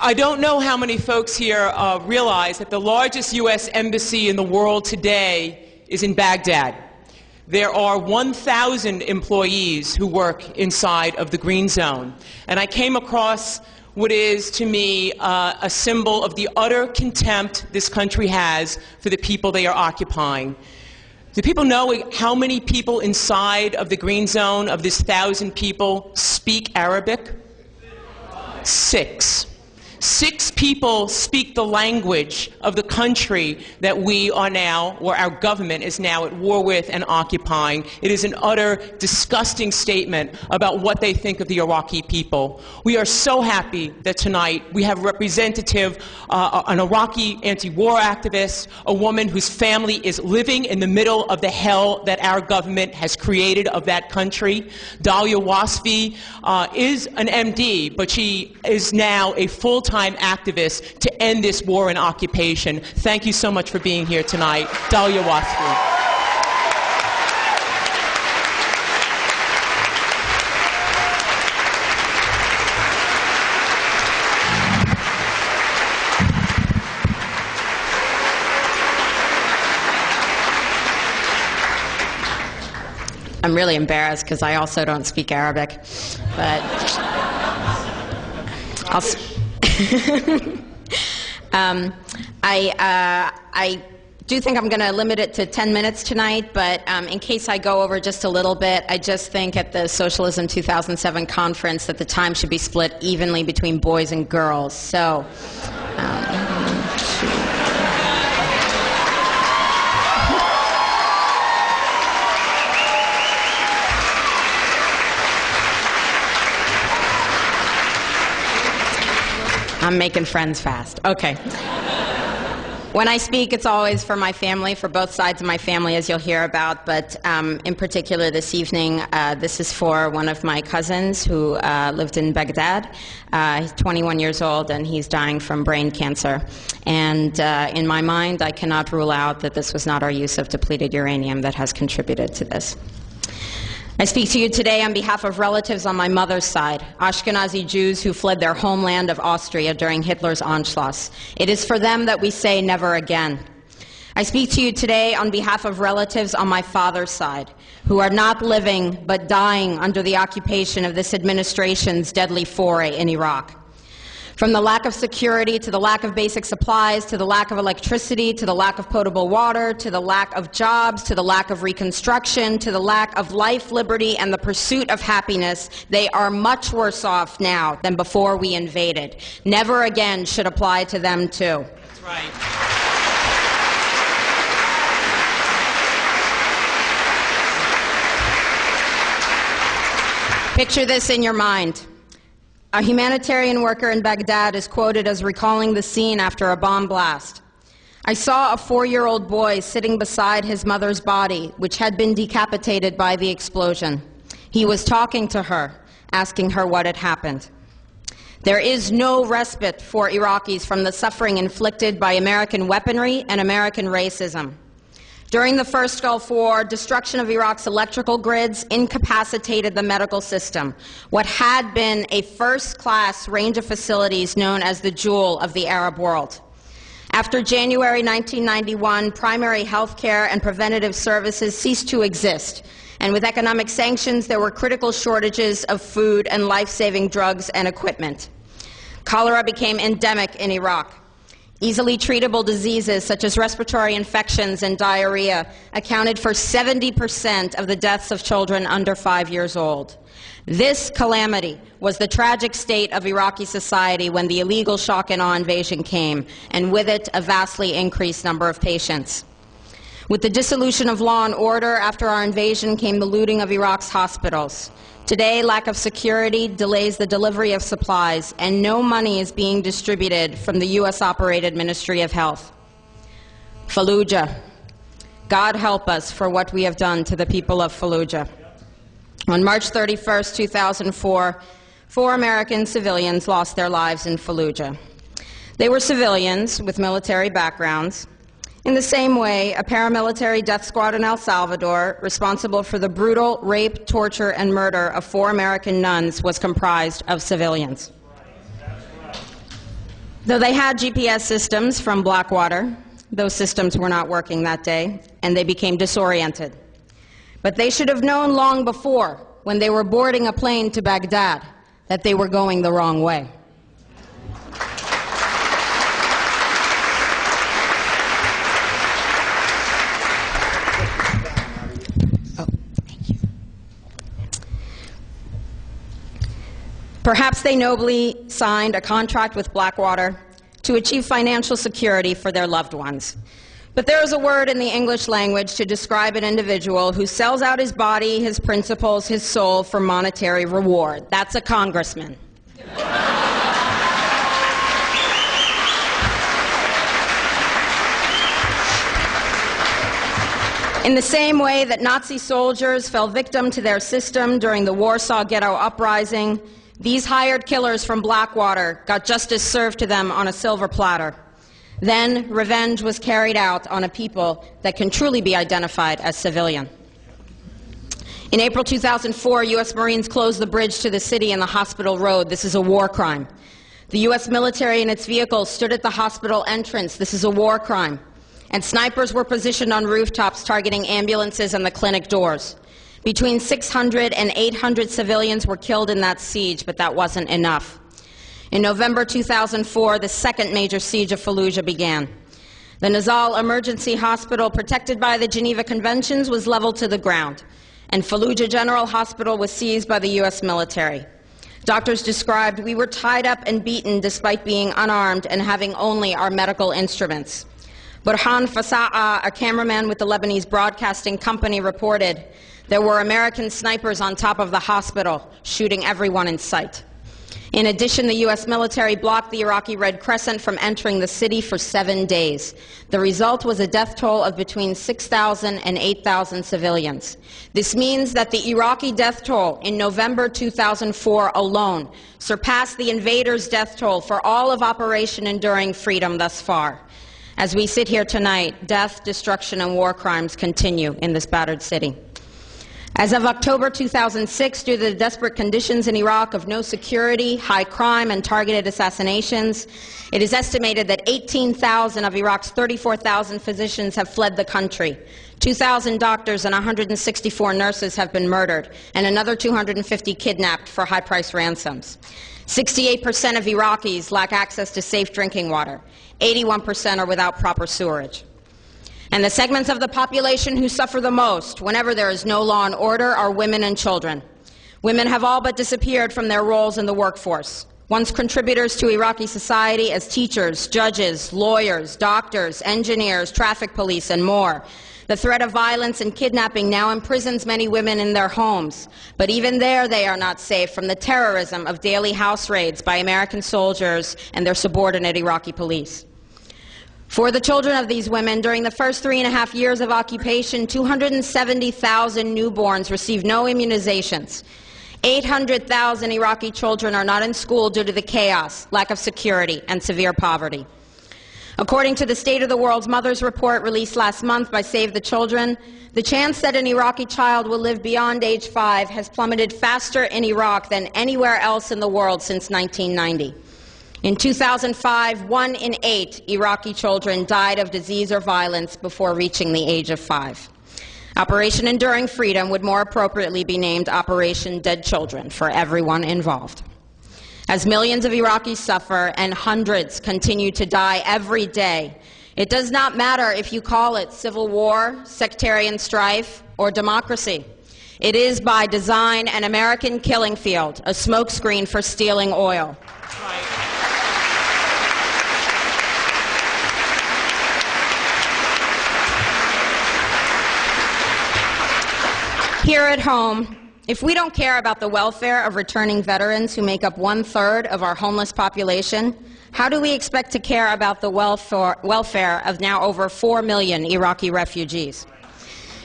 I don't know how many folks here realize that the largest U.S. embassy in the world today is in Baghdad. There are 1,000 employees who work inside of the Green Zone. And I came across what is, to me, a symbol of the utter contempt this country has for the people they are occupying. Do people know how many people inside of the Green Zone, of this 1,000 people, speak Arabic? 6. 6 people speak the language of the country that we are now, or our government is now at war with and occupying. It is an utter disgusting statement about what they think of the Iraqi people. We are so happy that tonight we have a representative, an Iraqi anti-war activist, a woman whose family is living in the middle of the hell that our government has created of that country. Dahlia Wasfi is an MD, but she is now a full-time activist to end this war and occupation. Thank you so much for being here tonight. Dahlia Wasfi. I'm really embarrassed because I also don't speak Arabic, but I'll I do think I'm going to limit it to 10 minutes tonight, but in case I go over just a little bit, I just think at the Socialism 2007 conference that the time should be split evenly between boys and girls. So, I'm making friends fast. Okay. When I speak, it's always for my family, for both sides of my family, as you'll hear about, but in particular this evening, this is for one of my cousins who lived in Baghdad. He's 21 years old, and he's dying from brain cancer. And in my mind, I cannot rule out that this was not our use of depleted uranium that has contributed to this. I speak to you today on behalf of relatives on my mother's side, Ashkenazi Jews who fled their homeland of Austria during Hitler's Anschluss. It is for them that we say never again. I speak to you today on behalf of relatives on my father's side, who are not living but dying under the occupation of this administration's deadly foray in Iraq. From the lack of security, to the lack of basic supplies, to the lack of electricity, to the lack of potable water, to the lack of jobs, to the lack of reconstruction, to the lack of life, liberty, and the pursuit of happiness, they are much worse off now than before we invaded. Never again should apply to them too. That's right. Picture this in your mind. A humanitarian worker in Baghdad is quoted as recalling the scene after a bomb blast. I saw a 4-year-old boy sitting beside his mother's body, which had been decapitated by the explosion. He was talking to her, asking her what had happened. There is no respite for Iraqis from the suffering inflicted by American weaponry and American racism. During the first Gulf War, destruction of Iraq's electrical grids incapacitated the medical system, what had been a first-class range of facilities known as the jewel of the Arab world. After January 1991, primary health care and preventative services ceased to exist, and with economic sanctions, there were critical shortages of food and life-saving drugs and equipment. Cholera became endemic in Iraq. Easily treatable diseases such as respiratory infections and diarrhea accounted for 70% of the deaths of children under 5 years old. This calamity was the tragic state of Iraqi society when the illegal shock and awe invasion came, and with it a vastly increased number of patients. With the dissolution of law and order after our invasion came the looting of Iraq's hospitals. Today, lack of security delays the delivery of supplies, and no money is being distributed from the U.S.-operated Ministry of Health. Fallujah. God help us for what we have done to the people of Fallujah. On March 31st, 2004, 4 American civilians lost their lives in Fallujah. They were civilians with military backgrounds. In the same way, a paramilitary death squad in El Salvador, responsible for the brutal rape, torture, and murder of 4 American nuns, was comprised of civilians. Though they had GPS systems from Blackwater, those systems were not working that day, and they became disoriented. But they should have known long before, when they were boarding a plane to Baghdad, that they were going the wrong way. Perhaps they nobly signed a contract with Blackwater to achieve financial security for their loved ones. But there is a word in the English language to describe an individual who sells out his body, his principles, his soul for monetary reward. That's a congressman. In the same way that Nazi soldiers fell victim to their system during the Warsaw Ghetto Uprising, these hired killers from Blackwater got justice served to them on a silver platter. Then, revenge was carried out on a people that can truly be identified as civilian. In April 2004, U.S. Marines closed the bridge to the city and the hospital road. This is a war crime. The U.S. military and its vehicles stood at the hospital entrance. This is a war crime. And snipers were positioned on rooftops targeting ambulances and the clinic doors. Between 600 and 800 civilians were killed in that siege, but that wasn't enough. In November 2004, the second major siege of Fallujah began. The Nizal Emergency Hospital, protected by the Geneva Conventions, was leveled to the ground, and Fallujah General Hospital was seized by the U.S. military. Doctors described, "We were tied up and beaten despite being unarmed and having only our medical instruments." Burhan Fasa'a, a cameraman with the Lebanese Broadcasting Company, reported, "There were American snipers on top of the hospital, shooting everyone in sight." In addition, the U.S. military blocked the Iraqi Red Crescent from entering the city for 7 days. The result was a death toll of between 6,000 and 8,000 civilians. This means that the Iraqi death toll in November 2004 alone surpassed the invaders' death toll for all of Operation Enduring Freedom thus far. As we sit here tonight, death, destruction, and war crimes continue in this battered city. As of October 2006, due to the desperate conditions in Iraq of no security, high crime, and targeted assassinations, it is estimated that 18,000 of Iraq's 34,000 physicians have fled the country. 2,000 doctors and 164 nurses have been murdered, and another 250 kidnapped for high-priced ransoms. 68% of Iraqis lack access to safe drinking water. 81% are without proper sewerage. And the segments of the population who suffer the most whenever there is no law and order are women and children. Women have all but disappeared from their roles in the workforce. Once contributors to Iraqi society as teachers, judges, lawyers, doctors, engineers, traffic police, and more, the threat of violence and kidnapping now imprisons many women in their homes. But even there, they are not safe from the terrorism of daily house raids by American soldiers and their subordinate Iraqi police. For the children of these women, during the first 3.5 years of occupation, 270,000 newborns received no immunizations. 800,000 Iraqi children are not in school due to the chaos, lack of security, and severe poverty. According to the State of the World's Mothers report released last month by Save the Children, the chance that an Iraqi child will live beyond age 5 has plummeted faster in Iraq than anywhere else in the world since 1990. In 2005, 1 in 8 Iraqi children died of disease or violence before reaching the age of 5. Operation Enduring Freedom would more appropriately be named Operation Dead Children for everyone involved. As millions of Iraqis suffer and hundreds continue to die every day, it does not matter if you call it civil war, sectarian strife, or democracy. It is by design an American killing field, a smokescreen for stealing oil. Right. Here at home, if we don't care about the welfare of returning veterans who make up 1/3 of our homeless population, how do we expect to care about the welfare of now over 4 million Iraqi refugees?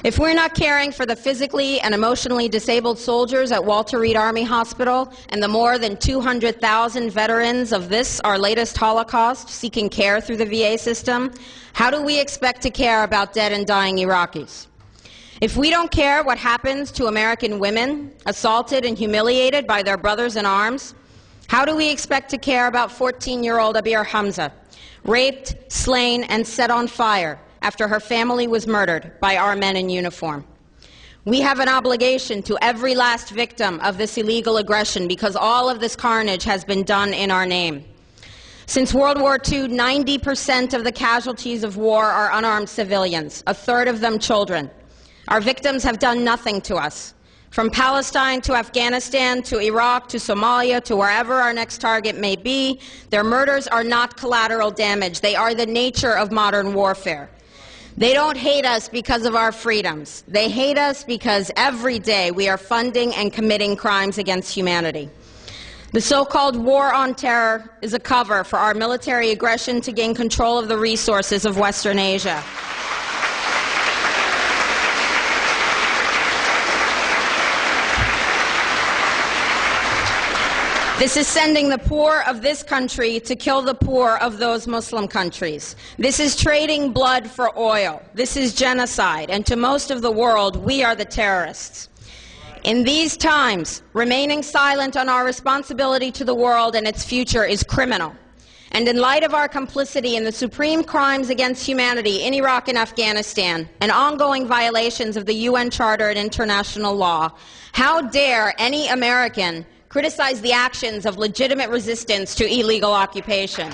If we're not caring for the physically and emotionally disabled soldiers at Walter Reed Army Hospital and the more than 200,000 veterans of this, our latest Holocaust, seeking care through the VA system, how do we expect to care about dead and dying Iraqis? If we don't care what happens to American women assaulted and humiliated by their brothers in arms, How do we expect to care about 14-year-old Abir Hamza, raped, slain, and set on fire after her family was murdered by our men in uniform? We have an obligation to every last victim of this illegal aggression because all of this carnage has been done in our name. Since World War II, 90% of the casualties of war are unarmed civilians, a third of them children. Our victims have done nothing to us. From Palestine to Afghanistan to Iraq to Somalia to wherever our next target may be, their murders are not collateral damage. They are the nature of modern warfare. They don't hate us because of our freedoms. They hate us because every day we are funding and committing crimes against humanity. The so-called war on terror is a cover for our military aggression to gain control of the resources of Western Asia. This is sending the poor of this country to kill the poor of those Muslim countries. This is trading blood for oil. This is genocide. And to most of the world, we are the terrorists. In these times, remaining silent on our responsibility to the world and its future is criminal. And in light of our complicity in the supreme crimes against humanity in Iraq and Afghanistan and ongoing violations of the UN Charter and international law, how dare any American criticize the actions of legitimate resistance to illegal occupation?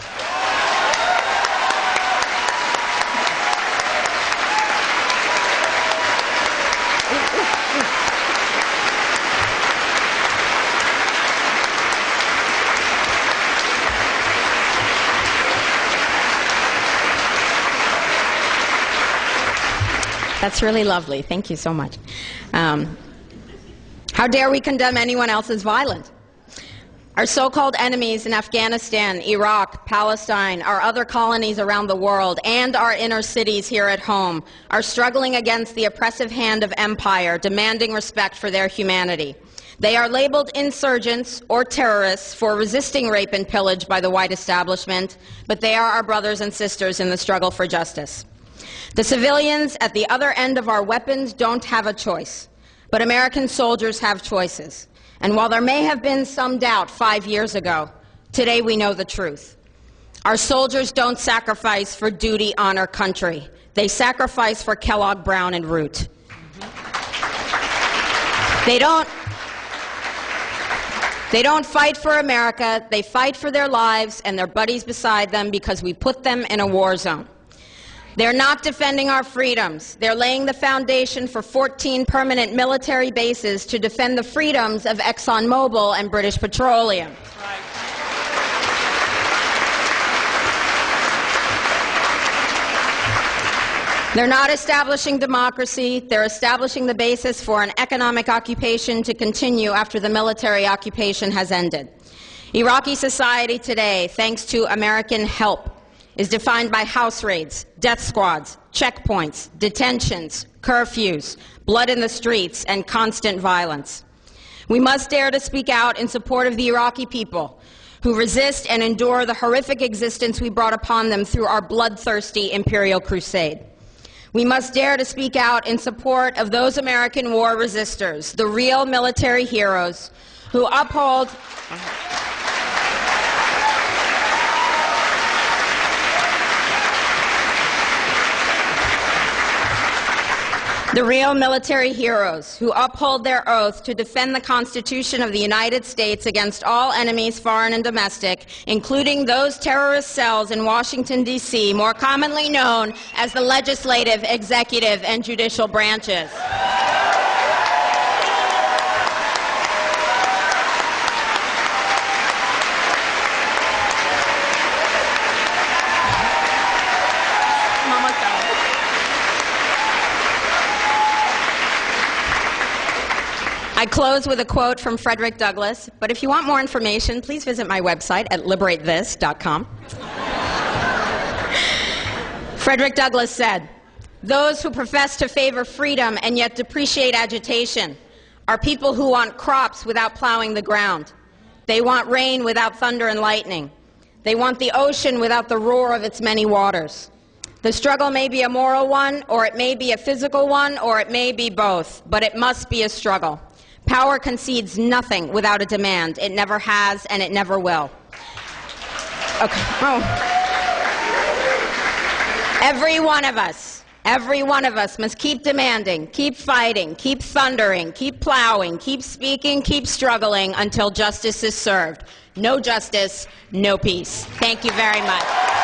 That's really lovely. Thank you so much. How dare we condemn anyone else's violence? Our so-called enemies in Afghanistan, Iraq, Palestine, our other colonies around the world, and our inner cities here at home are struggling against the oppressive hand of empire, demanding respect for their humanity. They are labeled insurgents or terrorists for resisting rape and pillage by the white establishment, but they are our brothers and sisters in the struggle for justice. The civilians at the other end of our weapons don't have a choice. But American soldiers have choices. And while there may have been some doubt 5 years ago, today we know the truth. Our soldiers don't sacrifice for duty, honor, country. They sacrifice for Kellogg, Brown, and Root. They don't fight for America. They fight for their lives and their buddies beside them because we put them in a war zone. They're not defending our freedoms. They're laying the foundation for 14 permanent military bases to defend the freedoms of ExxonMobil and British Petroleum. Right. They're not establishing democracy. They're establishing the basis for an economic occupation to continue after the military occupation has ended. Iraqi society today, thanks to American help, is defined by house raids, death squads, checkpoints, detentions, curfews, blood in the streets, and constant violence. We must dare to speak out in support of the Iraqi people who resist and endure the horrific existence we brought upon them through our bloodthirsty imperial crusade. We must dare to speak out in support of those American war resistors, the real military heroes who uphold their oath to defend the Constitution of the United States against all enemies, foreign and domestic, including those terrorist cells in Washington, D.C., more commonly known as the legislative, executive, and judicial branches. I close with a quote from Frederick Douglass, but if you want more information, please visit my website at liberatethis.com. Frederick Douglass said, "Those who profess to favor freedom and yet depreciate agitation are people who want crops without plowing the ground. They want rain without thunder and lightning. They want the ocean without the roar of its many waters. The struggle may be a moral one, or it may be a physical one, or it may be both, but it must be a struggle. Power concedes nothing without a demand. It never has, and it never will. Okay. Oh. Every one of us must keep demanding, keep fighting, keep thundering, keep plowing, keep speaking, keep struggling until justice is served. No justice, no peace. Thank you very much.